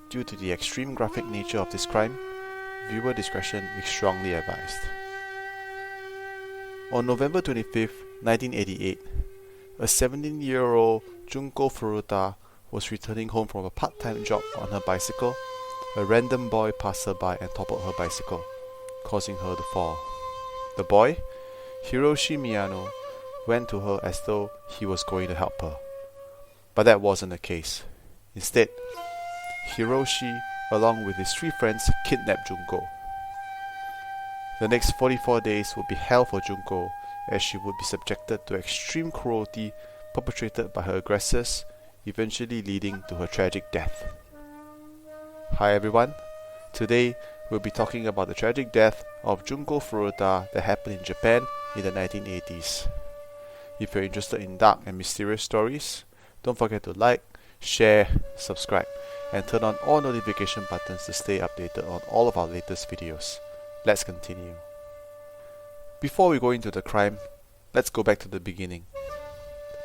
Due to the extreme graphic nature of this crime, viewer discretion is strongly advised. On November 25, 1988, a 17-year-old Junko Furuta was returning home from a part-time job on her bicycle. A random boy passed her by and toppled her bicycle, causing her to fall. The boy, Hiroshi Miyano, went to her as though he was going to help her. But that wasn't the case. Instead, Hiroshi, along with his 3 friends, kidnapped Junko. The next 44 days would be hell for Junko, as she would be subjected to extreme cruelty perpetrated by her aggressors, eventually leading to her tragic death. Hi everyone, today we'll be talking about the tragic death of Junko Furuta that happened in Japan in the 1980s. If you're interested in dark and mysterious stories, don't forget to like, share, subscribe, and turn on all notification buttons to stay updated on all of our latest videos. Let's continue. Before we go into the crime, let's go back to the beginning.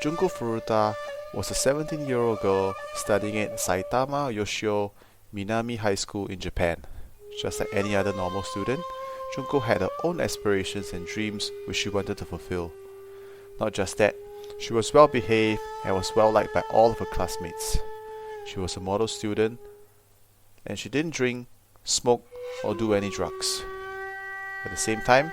Junko Furuta was a 17-year-old girl studying at Saitama Yoshio Minami High School in Japan. Just like any other normal student, Junko had her own aspirations and dreams which she wanted to fulfill. Not just that, she was well behaved and was well liked by all of her classmates. She was a model student and she didn't drink, smoke, or do any drugs. At the same time,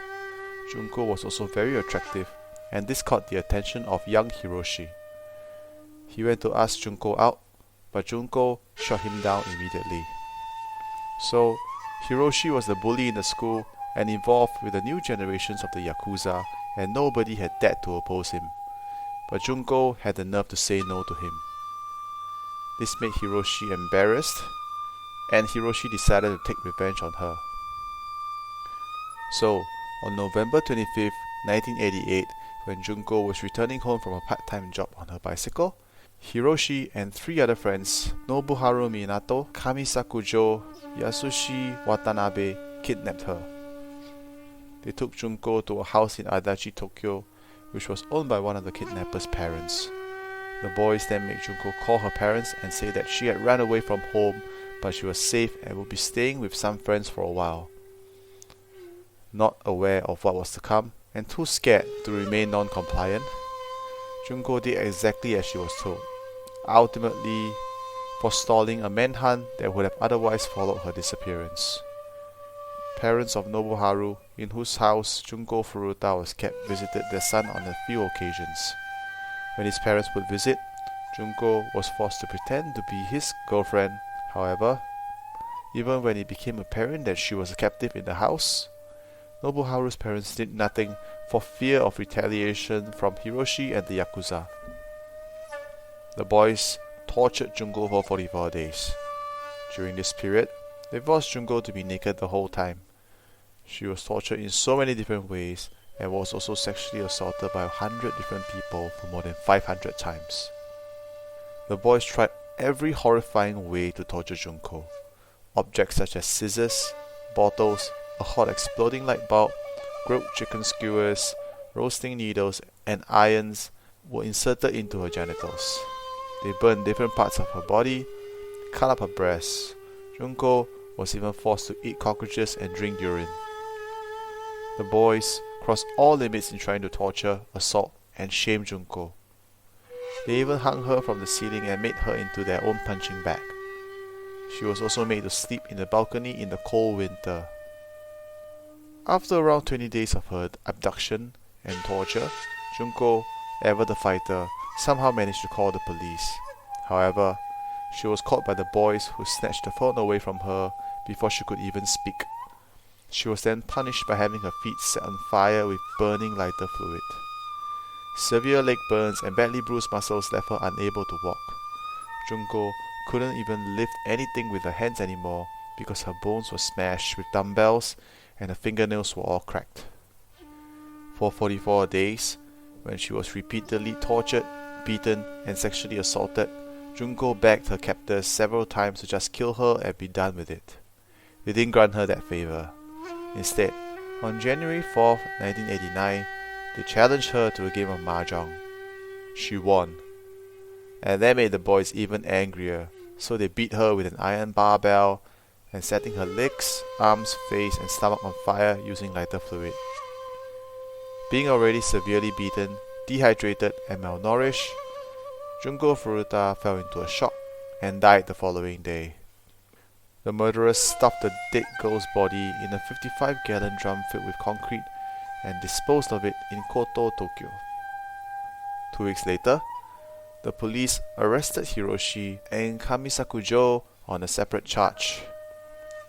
Junko was also very attractive, and this caught the attention of young Hiroshi. He went to ask Junko out, but Junko shot him down immediately. So, Hiroshi was the bully in the school and involved with the new generations of the Yakuza, and nobody had dared to oppose him. But Junko had the nerve to say no to him. This made Hiroshi embarrassed, and Hiroshi decided to take revenge on her. So, on November 25, 1988, when Junko was returning home from a part-time job on her bicycle, Hiroshi and 3 other friends, Nobuharu Minato, Kamisaku Jo, Yasushi Watanabe, kidnapped her. They took Junko to a house in Adachi, Tokyo, which was owned by one of the kidnappers' parents. The boys then made Junko call her parents and say that she had run away from home, but she was safe and would be staying with some friends for a while. Not aware of what was to come, and too scared to remain non-compliant, Junko did exactly as she was told, ultimately forestalling a manhunt that would have otherwise followed her disappearance. Parents of Nobuharu, in whose house Junko Furuta was kept, visited their son on a few occasions. When his parents would visit, Junko was forced to pretend to be his girlfriend. However, even when it became apparent that she was a captive in the house, Nobuharu's parents did nothing for fear of retaliation from Hiroshi and the Yakuza. The boys tortured Junko for 44 days. During this period, they forced Junko to be naked the whole time. She was tortured in so many different ways and was also sexually assaulted by 100 different people for more than 500 times. The boys tried every horrifying way to torture Junko. Objects such as scissors, bottles, a hot exploding light bulb, grilled chicken skewers, roasting needles, and irons were inserted into her genitals. They burned different parts of her body, cut up her breasts. Junko was even forced to eat cockroaches and drink urine. The boys crossed all limits in trying to torture, assault, and shame Junko. They even hung her from the ceiling and made her into their own punching bag. She was also made to sleep in the balcony in the cold winter. After around 20 days of her abduction and torture, Junko, ever the fighter, somehow managed to call the police. However, she was caught by the boys who snatched the phone away from her before she could even speak. She was then punished by having her feet set on fire with burning lighter fluid. Severe leg burns and badly bruised muscles left her unable to walk. Junko couldn't even lift anything with her hands anymore because her bones were smashed with dumbbells and her fingernails were all cracked. For 44 days, when she was repeatedly tortured, beaten, and sexually assaulted, Junko begged her captors several times to just kill her and be done with it. They didn't grant her that favor. Instead, on January 4, 1989, they challenged her to a game of mahjong. She won, and that made the boys even angrier, so they beat her with an iron barbell and setting her legs, arms, face and stomach on fire using lighter fluid. Being already severely beaten, dehydrated and malnourished, Junko Furuta fell into a shock and died the following day. The murderers stuffed the dead girl's body in a 55-gallon drum filled with concrete and disposed of it in Koto, Tokyo. 2 weeks later, the police arrested Hiroshi and Kamisakujo on a separate charge.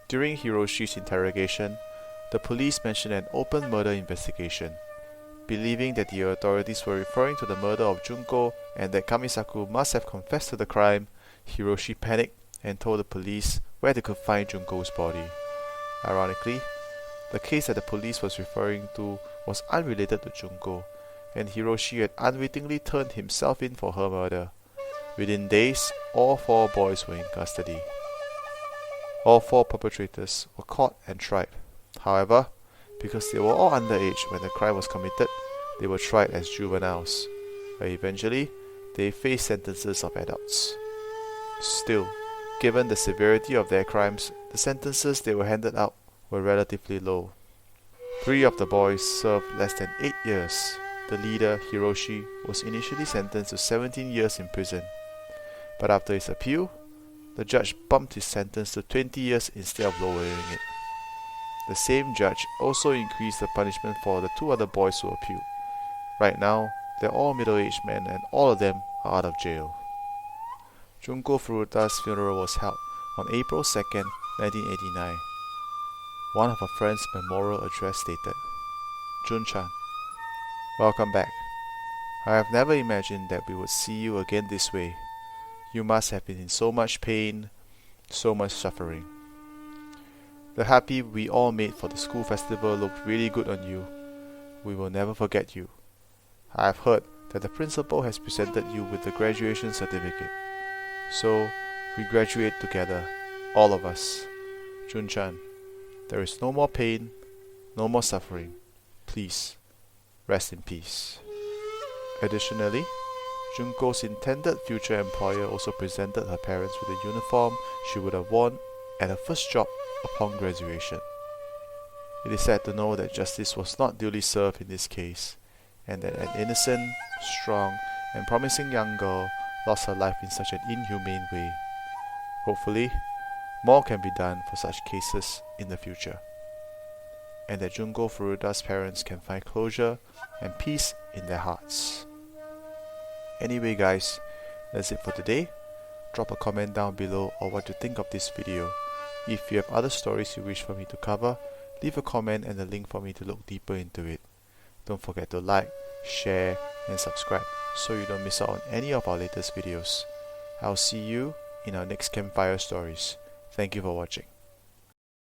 During Hiroshi's interrogation, the police mentioned an open murder investigation. Believing that the authorities were referring to the murder of Junko and that Kamisaku must have confessed to the crime, Hiroshi panicked and told the police where they could find Junko's body. Ironically, the case that the police was referring to was unrelated to Junko, and Hiroshi had unwittingly turned himself in for her murder. Within days, all 4 boys were in custody. All 4 perpetrators were caught and tried. However, because they were all underage when the crime was committed, they were tried as juveniles, but eventually they faced sentences of adults. Still, given the severity of their crimes, the sentences they were handed out were relatively low. 3 of the boys served less than 8 years. The leader, Hiroshi, was initially sentenced to 17 years in prison, but after his appeal, the judge bumped his sentence to 20 years instead of lowering it. The same judge also increased the punishment for the 2 other boys who appealed. Right now, they're all middle-aged men and all of them are out of jail. Junko Furuta's funeral was held on April 2nd, 1989. One of her friend's memorial address stated, "Jun-chan, welcome back. I have never imagined that we would see you again this way. You must have been in so much pain, so much suffering. The happy we all made for the school festival looked really good on you. We will never forget you. I have heard that the principal has presented you with the graduation certificate. So, we graduate together, all of us. Jun-chan, there is no more pain, no more suffering. Please, rest in peace." Additionally, Junko's intended future employer also presented her parents with a uniform she would have worn at her first job upon graduation. It is sad to know that justice was not duly served in this case, and that an innocent, strong, and promising young girl lost her life in such an inhumane way. Hopefully, more can be done for such cases in the future, and that Junko Furuta's parents can find closure and peace in their hearts. Anyway guys, that's it for today. Drop a comment down below on what you think of this video. If you have other stories you wish for me to cover, leave a comment and a link for me to look deeper into it. Don't forget to like, share and subscribe so you don't miss out on any of our latest videos. I'll see you in our next campfire stories. Thank you for watching.